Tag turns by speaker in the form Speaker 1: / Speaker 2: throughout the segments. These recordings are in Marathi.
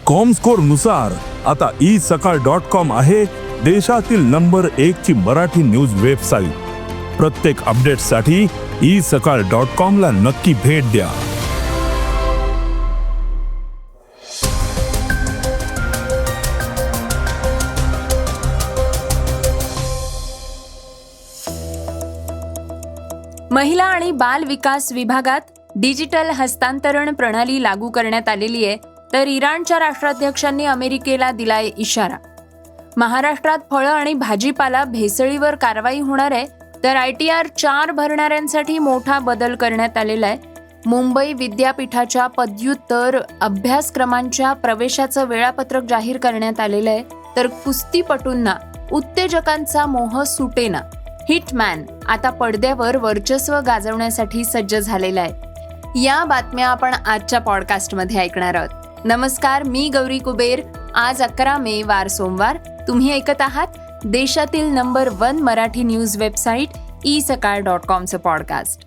Speaker 1: कॉमस्कोर नुसार आता isakal.com आहे देशातील नंबर 1 ची मराठी न्यूज वेबसाईट. प्रत्येक अपडेटसाठी isakal.com ला नक्की भेट द्या.
Speaker 2: महिला आणि बाल विकास विभागात डिजिटल हस्तांतरण प्रणाली लागू करण्यात आलेली आहे, तर इराणच्या राष्ट्राध्यक्षांनी अमेरिकेला दिलाय इशारा. महाराष्ट्रात फळं आणि भाजीपाला भेसळीवर कारवाई होणार आहे, तर ITR 4 भरणाऱ्यांसाठी मोठा बदल करण्यात आलेला आहे. मुंबई विद्यापीठाच्या पदव्युत्तर अभ्यासक्रमांच्या प्रवेशाचं वेळापत्रक जाहीर करण्यात आलेलं आहे, तर कुस्तीपटूंना उत्तेजकांचा मोह सुटेना. हिटमॅन आता पडद्यावर वर्चस्व गाजवण्यासाठी सज्ज झालेला आहे. या बातम्या आपण आजच्या पॉडकास्टमध्ये ऐकणार आहोत. नमस्कार, मी गौरी कुबेर. आज 11 मे वार सोमवार. तुम्ही ऐकत आहात देशातील number 1 Marathi news website isakal.com podcast.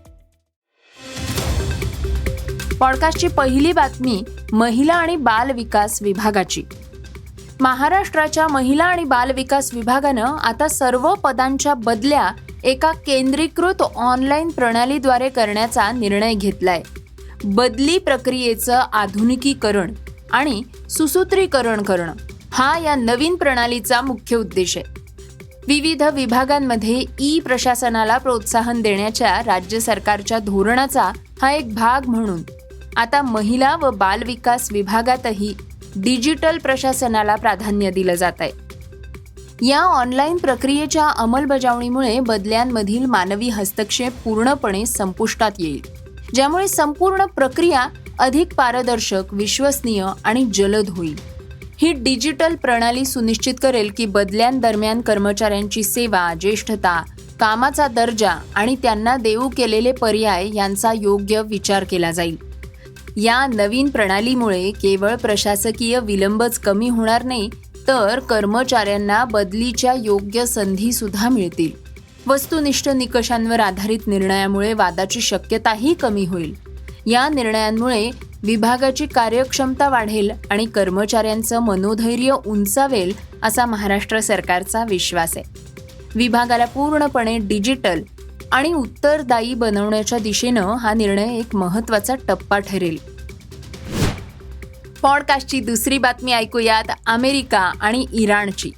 Speaker 2: पॉडकास्टची पहिली बातमी महिला आणि बाल विकास विभागाची. महाराष्ट्राच्या महिला आणि बाल विकास विभागानं आता सर्व पदांच्या बदल्या एका केंद्रीकृत ऑनलाईन प्रणालीद्वारे करण्याचा निर्णय घेतलाय. बदली प्रक्रियेचं आधुनिकीकरण आणि सुसूत्रीकरण करणं हा या नवीन प्रणालीचा मुख्य उद्देश आहे. विविध विभागांमध्ये प्रशासनाला प्रोत्साहन देण्याच्या राज्य सरकारच्या धोरणाचा हा एक भाग म्हणून आता महिला व बाल विकास विभागातही डिजिटल प्रशासनाला प्राधान्य दिलं जात आहे. या ऑनलाईन प्रक्रियेच्या अंमलबजावणीमुळे बदल्यांमधील मानवी हस्तक्षेप पूर्णपणे संपुष्टात येईल, ज्यामुळे संपूर्ण प्रक्रिया अधिक पारदर्शक, विश्वसनीय आणि जलद होईल. ही डिजिटल प्रणाली सुनिश्चित करेल की बदल्यांदरम्यान कर्मचाऱ्यांची सेवा, ज्येष्ठता, कामाचा दर्जा आणि त्यांना देऊ केलेले पर्याय यांचा योग्य विचार केला जाईल. या नवीन प्रणालीमुळे केवळ प्रशासकीय विलंबच कमी होणार नाही, तर कर्मचाऱ्यांना बदलीच्या योग्य संधी सुद्धा मिळतील. वस्तुनिष्ठ निकषांवर आधारित निर्णयामुळे वादाची शक्यताही कमी होईल. या निर्णयांमुळे विभागाची कार्यक्षमता वाढेल आणि कर्मचाऱ्यांचं मनोधैर्य उंचावेल असा महाराष्ट्र सरकारचा विश्वास आहे. विभागाला पूर्णपणे डिजिटल आणि उत्तरदायी बनवण्याच्या दिशेनं हा निर्णय एक महत्त्वाचा टप्पा ठरेल. पॉडकास्टची दुसरी बातमी ऐकूयात अमेरिका आणि इराणची.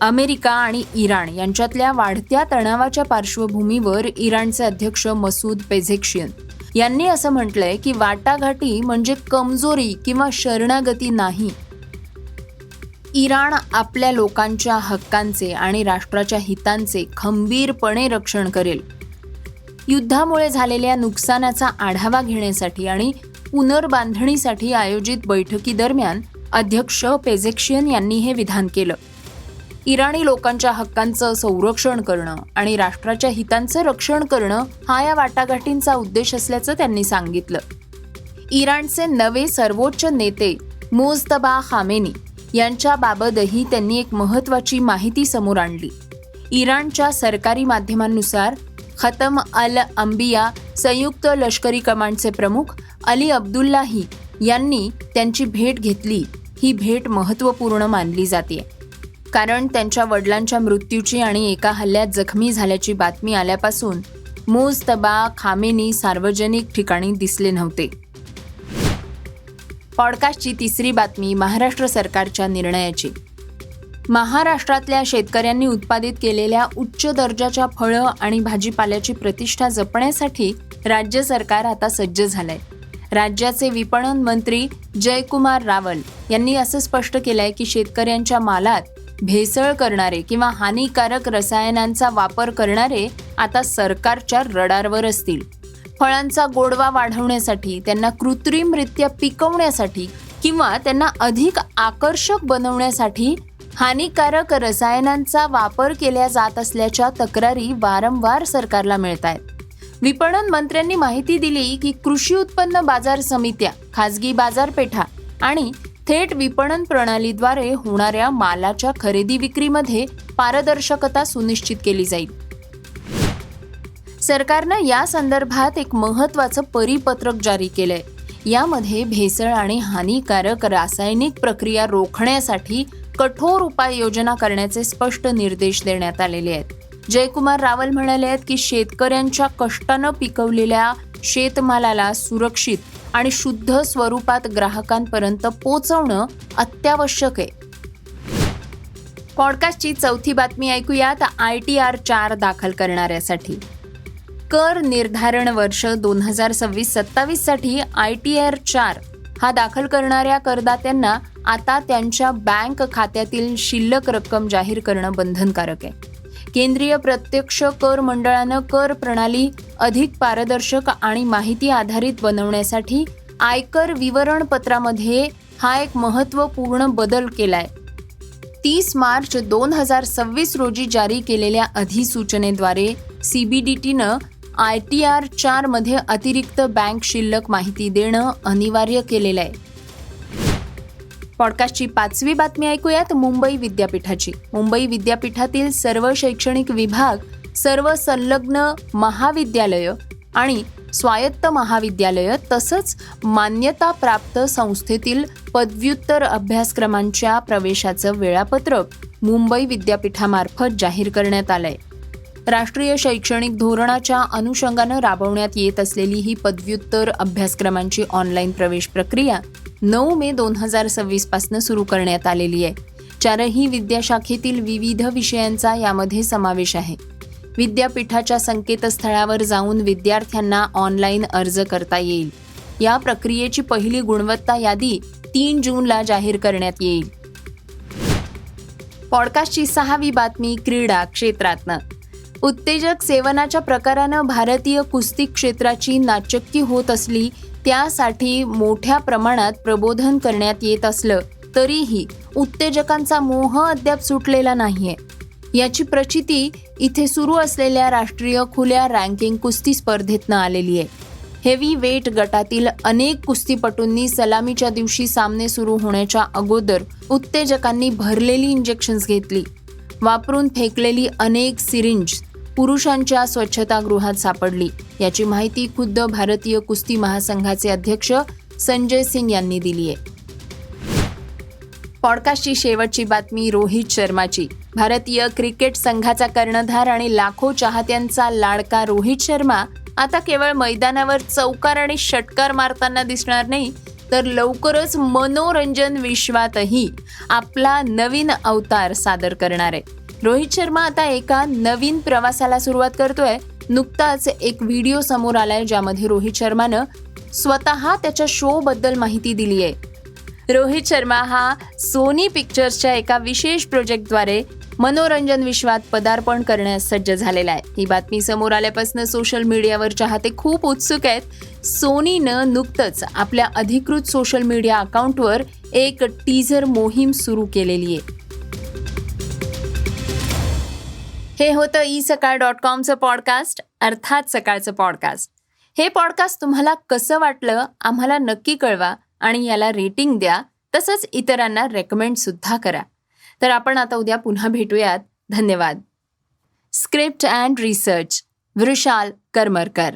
Speaker 2: अमेरिका आणि इराण यांच्यातल्या वाढत्या तणावाच्या पार्श्वभूमीवर इराणचे अध्यक्ष मसूद पेझेक्शियन यांनी असं म्हटलंय की वाटाघाटी म्हणजे कमजोरी किंवा शरणागती नाही. इराण आपल्या लोकांच्या हक्कांचे आणि राष्ट्राच्या हितांचे खंबीरपणे रक्षण करेल. युद्धामुळे झालेल्या नुकसानाचा आढावा घेण्यासाठी आणि पुनर्बांधणीसाठी आयोजित बैठकीदरम्यान अध्यक्ष पेझेक्शियन यांनी हे विधान केलं. इराणी लोकांच्या हक्कांचं संरक्षण करणं आणि राष्ट्राच्या हितांचं रक्षण करणं हा या वाटाघाटींचा उद्देश असल्याचं त्यांनी सांगितलं. इराणचे नवे सर्वोच्च नेते मुजतबा खामेनी यांच्याबाबतही त्यांनी एक महत्त्वाची माहिती समोर आणली. इराणच्या सरकारी माध्यमांनुसार खतम अल अंबिया संयुक्त लष्करी कमांडचे प्रमुख अली अब्दुल्लाही यांनी त्यांची भेट घेतली. ही भेट महत्त्वपूर्ण मानली जाते, कारण त्यांच्या वडिलांच्या मृत्यूची आणि एका हल्ल्यात जखमी झाल्याची बातमी आल्यापासून मुजतबा खामेनी सार्वजनिक ठिकाणी दिसले नव्हते. पॉडकास्टची तिसरी बातमी महाराष्ट्र सरकारच्या निर्णयाची. महाराष्ट्रातल्या शेतकऱ्यांनी उत्पादित केलेल्या उच्च दर्जाच्या फळं आणि भाजीपाल्याची प्रतिष्ठा जपण्यासाठी राज्य सरकार आता सज्ज झालंय. राज्याचे विपणन मंत्री जयकुमार रावल यांनी असं स्पष्ट केलंय की शेतकऱ्यांच्या मालात भेसळ करणारे किंवा हानिकारक रसायनांचा वापर करणारे आता सरकारच्या रडारवर असतील. फळांचा गोडवा वाढवण्यासाठी, त्यांना कृत्रिमरित्या पिकवण्यासाठी किंवा त्यांना अधिक आकर्षक बनवण्यासाठी हानिकारक रसायनांचा वापर केला जात असल्याच्या तक्रारी वारंवार सरकारला मिळत आहेत. विपणन मंत्र्यांनी माहिती दिली की कृषी उत्पन्न बाजार समित्या, खासगी बाजारपेठा आणि थेट विपणन प्रणालीद्वारे होणाऱ्या मालाच्या खरेदी विक्रीमध्ये पारदर्शकता सुनिश्चित केली जाईल. सरकारनं या संदर्भात एक महत्त्वाचं परिपत्रक जारी केलंय. यामध्ये भेसळ आणि हानिकारक रासायनिक प्रक्रिया रोखण्यासाठी कठोर उपाययोजना करण्याचे स्पष्ट निर्देश देण्यात आलेले आहेत. जयकुमार रावल म्हणाले आहेत की शेतकऱ्यांच्या कष्टानं पिकवलेल्या शेतमालाला सुरक्षित आणि शुद्ध स्वरूपात ग्राहकांपर्यंत पोहोचवणं अत्यावश्यक आहे. पॉडकास्टची चौथी बातमी ऐकूयात. ITR 4 दाखल करणाऱ्यासाठी कर निर्धारण वर्ष 2026-27 साठी ITR 4 हा दाखल करणाऱ्या करदात्यांना आता त्यांच्या बँक खात्यातील शिल्लक रक्कम जाहीर करणं बंधनकारक आहे. केंद्रीय प्रत्यक्ष कर मंडळानं कर प्रणाली अधिक पारदर्शक आणि माहिती आधारित बनवण्यासाठी आयकर विवरणपत्रामध्ये हा एक महत्त्वपूर्ण बदल केलाय. 30 मार्च 2026 रोजी जारी केलेल्या अधिसूचनेद्वारे CBDTनं ITR 4 मध्ये अतिरिक्त बँक शिल्लक माहिती देणं अनिवार्य केलेलं आहे. पॉडकास्टची पाचवी बातमी ऐकूयात. मुंबई विद्यापीठाची. मुंबई विद्यापीठातील सर्व शैक्षणिक विभाग, सर्व संलग्न महाविद्यालय आणि स्वायत्त महाविद्यालय तसंच मान्यताप्राप्त संस्थेतील पदव्युत्तर अभ्यासक्रमांच्या प्रवेशाचं वेळापत्रक मुंबई विद्यापीठामार्फत जाहीर करण्यात आलंय. राष्ट्रीय शैक्षणिक धोरणाच्या अनुषंगानं राबवण्यात येत असलेली ही पदव्युत्तर अभ्यासक्रमांची ऑनलाईन प्रवेश प्रक्रिया 9 मे 2026 पासून सुरू करण्यात आलेली आहे. 4ही विद्याशाखेतील विविध विषयांचा यामध्ये समावेश आहे. विद्यापीठाच्या संकेतस्थळावर जाऊन विद्यार्थ्यांना ऑनलाईन अर्ज करता येईल. या प्रक्रियेची पहिली गुणवत्ता यादी 3 जूनला जाहीर करण्यात येईल. पॉडकास्टची 6वी बातमी क्रीडा क्षेत्रातनं. उत्तेजक सेवनाच्या प्रकारानं भारतीय कुस्ती क्षेत्राची नाचक्की होत असली त्यासाठी मोठ्या प्रमाणात प्रबोधन करण्यात येत असलं तरीही उत्तेजकांचा मोह अद्याप सुटलेला नाहीये. याची प्रचिती इथे सुरू असलेल्या राष्ट्रीय खुल्या रँकिंग कुस्ती स्पर्धेतनं आलेली आहे. हेवी वेट गटातील अनेक कुस्तीपटूंनी सलामीच्या दिवशी सामने सुरू होण्याच्या अगोदर उत्तेजकांनी भरलेली इंजेक्शन्स घेतली. वापरून फेकलेली अनेक सिरिंज पुरुषांच्या स्वच्छतागृहात सापडली. याची माहिती खुद्द भारतीय कुस्ती महासंघाचे अध्यक्ष संजय सिंग यांनी दिली आहे. पॉडकास्टची शेवटची बातमी रोहित शर्माची. भारतीय क्रिकेट संघाचा कर्णधार आणि लाखो चाहत्यांचा लाडका रोहित शर्मा आता केवळ मैदानावर चौकार आणि षटकार मारताना दिसणार नाही, तर लवकरच मनोरंजन विश्वातही आपला नवीन अवतार सादर करणार आहे. रोहित शर्मा आता एका नवीन प्रवासाला सुरुवात करतोय. नुकताच एक व्हिडिओ समोर आलाय ज्यामध्ये रोहित शर्मानं स्वतः त्याच्या शो बद्दल माहिती दिली आहे. रोहित शर्मा हा सोनी पिक्चर्सच्या एका विशेष प्रोजेक्टद्वारे मनोरंजन विश्वात पदार्पण करण्यास सज्ज झालेला आहे. ही बातमी समोर आल्यापासून सोशल मीडियावर चाहते खूप उत्सुक आहेत. सोनीनं नुकतंच आपल्या अधिकृत सोशल मीडिया अकाउंटवर एक टीझर मोहीम सुरू केलेली आहे. हे होतं isakal.comचं पॉडकास्ट, अर्थात सकाळचं पॉडकास्ट. हे पॉडकास्ट तुम्हाला कसं वाटलं आम्हाला नक्की कळवा आणि याला रेटिंग द्या. तसंच इतरांना रेकमेंड सुद्धा करा. तर आपण आता उद्या पुन्हा भेटूयात. धन्यवाद. Script and research Vrushal Karmarkar.